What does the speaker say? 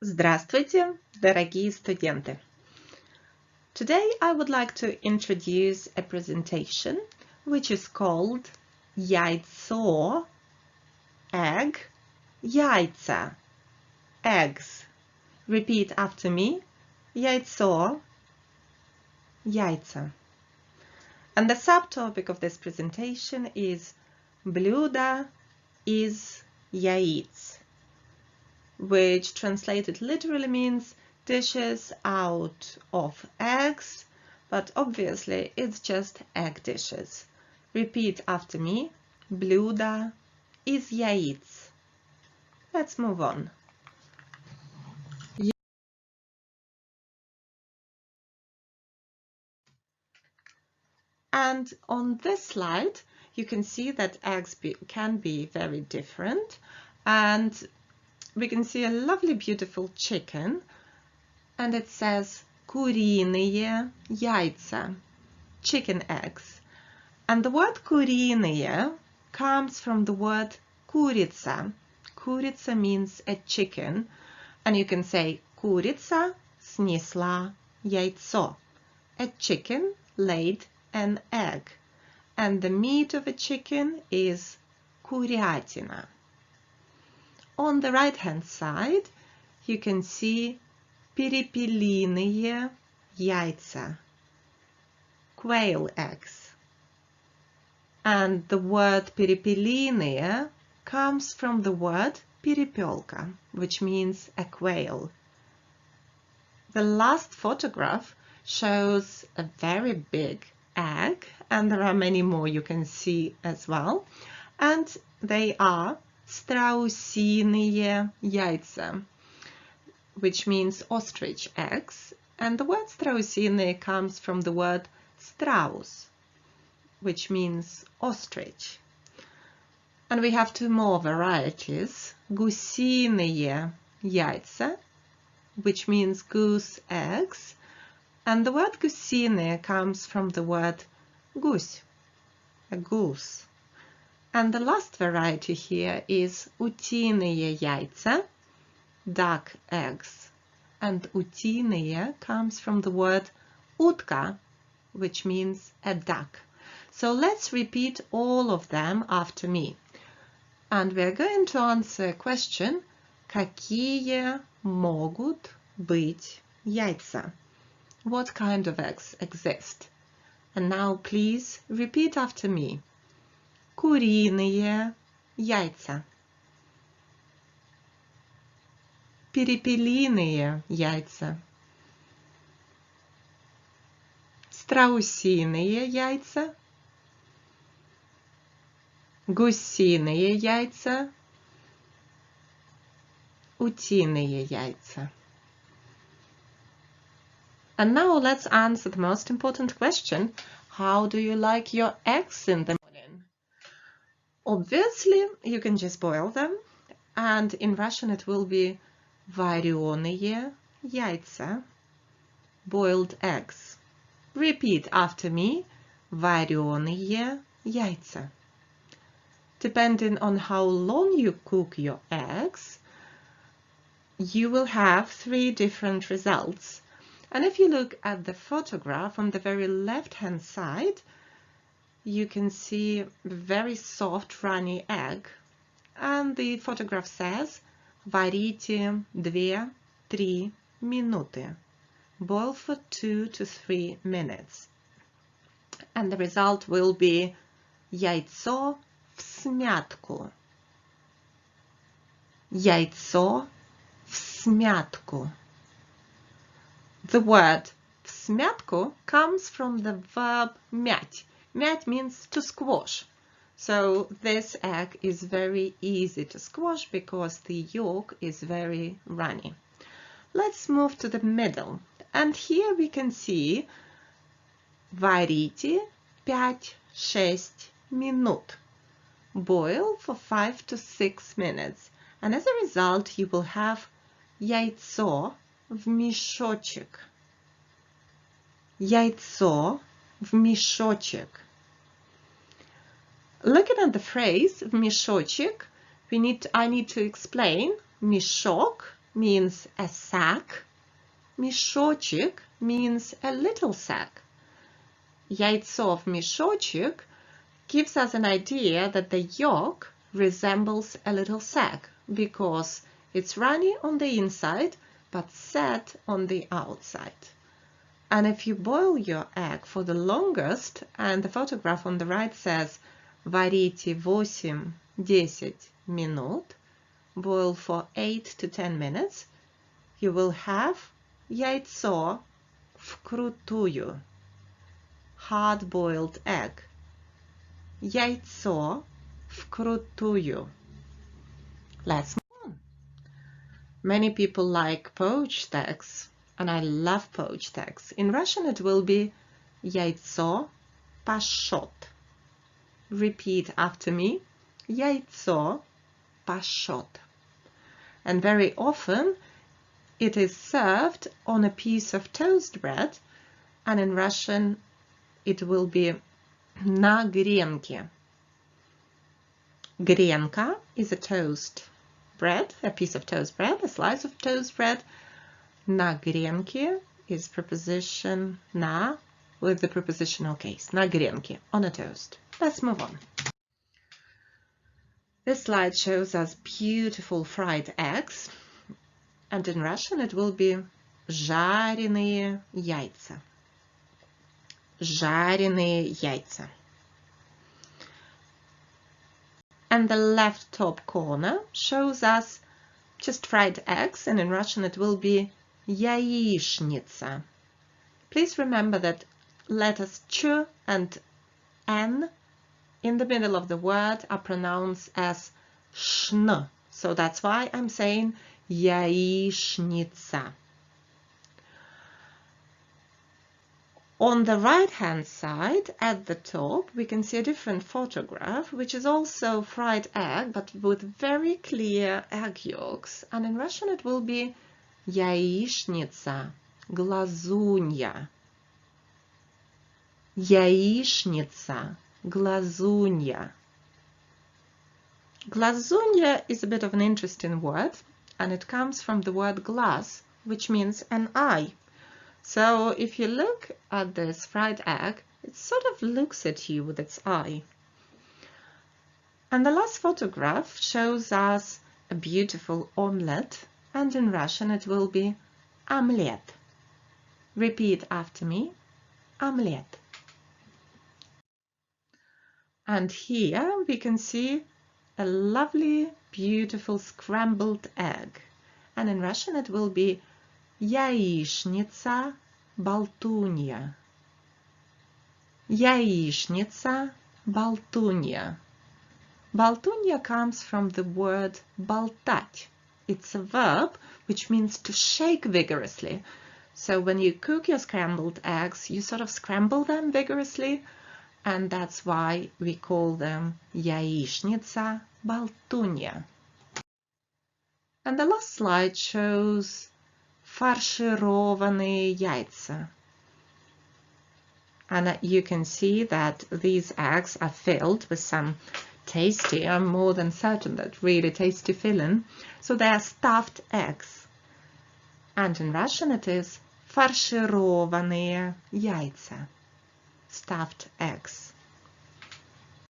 Здравствуйте, дорогие студенты! Today I would like to introduce a presentation which is called Яйцо, egg, Яйца, eggs. Repeat after me. Яйцо, Яйца. And the subtopic of this presentation is Блюдо из яиц, which translated literally means dishes out of eggs, but obviously it's just egg dishes. Repeat after me. Блюдо из яиц. Let's move on. And on this slide, you can see that eggs can be very different. And we can see a lovely, beautiful chicken. And it says куриные яйца, chicken eggs. And the word куриные comes from the word курица. Курица means a chicken. And you can say курица снесла яйцо. A chicken laid an egg. And the meat of a chicken is курятина. On the right-hand side, you can see перепелиные яйца, quail eggs. And the word перепелиные comes from the word перепелка, which means a quail. The last photograph shows a very big egg, and there are many more you can see as well. And they are страусиные яйца, which means ostrich eggs. And the word страусиные comes from the word страус, which means ostrich. And we have two more varieties. Гусиные яйца, which means goose eggs. And the word гусиные comes from the word гусь, a goose. And the last variety here is утиные яйца, duck eggs. And утиные comes from the word утка, which means a duck. So let's repeat all of them after me. And we're going to answer a question: какие могут быть яйца? What kind of eggs exist? And now please repeat after me. Куриные яйца. Перепелиные яйца. Страусиные яйца. Гусиные яйца. Утиные яйца. And now let's answer the most important question. How do you like your eggs in the morning? Obviously, you can just boil them. And in Russian it will be вареные яйца, boiled eggs. Repeat after me. Вареные яйца. Depending on how long you cook your eggs, you will have 3 different results. And if you look at the photograph on the very left-hand side, you can see a very soft, runny egg. And the photograph says варите 2-3 минуты. Boil for 2 to 3 minutes. And the result will be яйцо в смятку. Яйцо в смятку. The word в смятку comes from the verb мять. Мять means to squash. So this egg is very easy to squash because the yolk is very runny. Let's move to the middle. And here we can see варите 5-6 минут. Boil for 5 to 6 minutes. And as a result, you will have яйцо в мешочек. Яйцо в мешочек. Looking at the phrase в мешочек, I need to explain. Мешок means a sack. Мішочек means a little sack. Яйцо в мішочек gives us an idea that the yolk resembles a little sack because it's runny on the inside but set on the outside. And if you boil your egg for the longest, and the photograph on the right says варите 8-10 минут, boil for 8 to 10 minutes, you will have яйцо вкрутую, hard-boiled egg. Яйцо вкрутую. Let's move on. Many people like poached eggs, and I love poached eggs. In Russian it will be яйцо пашот. Repeat after me. Яйцо пашот. And very often it is served on a piece of toast bread, and in Russian it will be на гренке. Гренка is a toast bread, a piece of toast bread, a slice of toast bread. На гренке is preposition на with the prepositional case. На гренке, on a toast. Let's move on. This slide shows us beautiful fried eggs, and in Russian it will be жареные яйца. Жареные яйца. And the left top corner shows us just fried eggs, and in Russian it will be яичница. Please remember that letters ch and n in the middle of the word are pronounced as shn. So that's why I'm saying яичница. On the right-hand side, at the top, we can see a different photograph, which is also fried egg, but with very clear egg yolks. And in Russian it will be яичница, глазунья. Яичница, глазунья. Глазунья is a bit of an interesting word, and it comes from the word глаз, which means an eye. So if you look at this fried egg, it sort of looks at you with its eye. And the last photograph shows us a beautiful omelette, and in Russian it will be омлет. Repeat after me, омлет. And here we can see a lovely, beautiful scrambled egg. And in Russian it will be яичница болтунья. Яичница болтунья. Болтунья comes from the word болтать. It's a verb which means to shake vigorously. So when you cook your scrambled eggs, you sort of scramble them vigorously, and that's why we call them яичница болтунья. And the last slide shows фаршированные яйца. And you can see that these eggs are filled with some tasty, I'm more than certain that really tasty filling. So they are stuffed eggs. And in Russian it is фаршированные яйца. Stuffed eggs.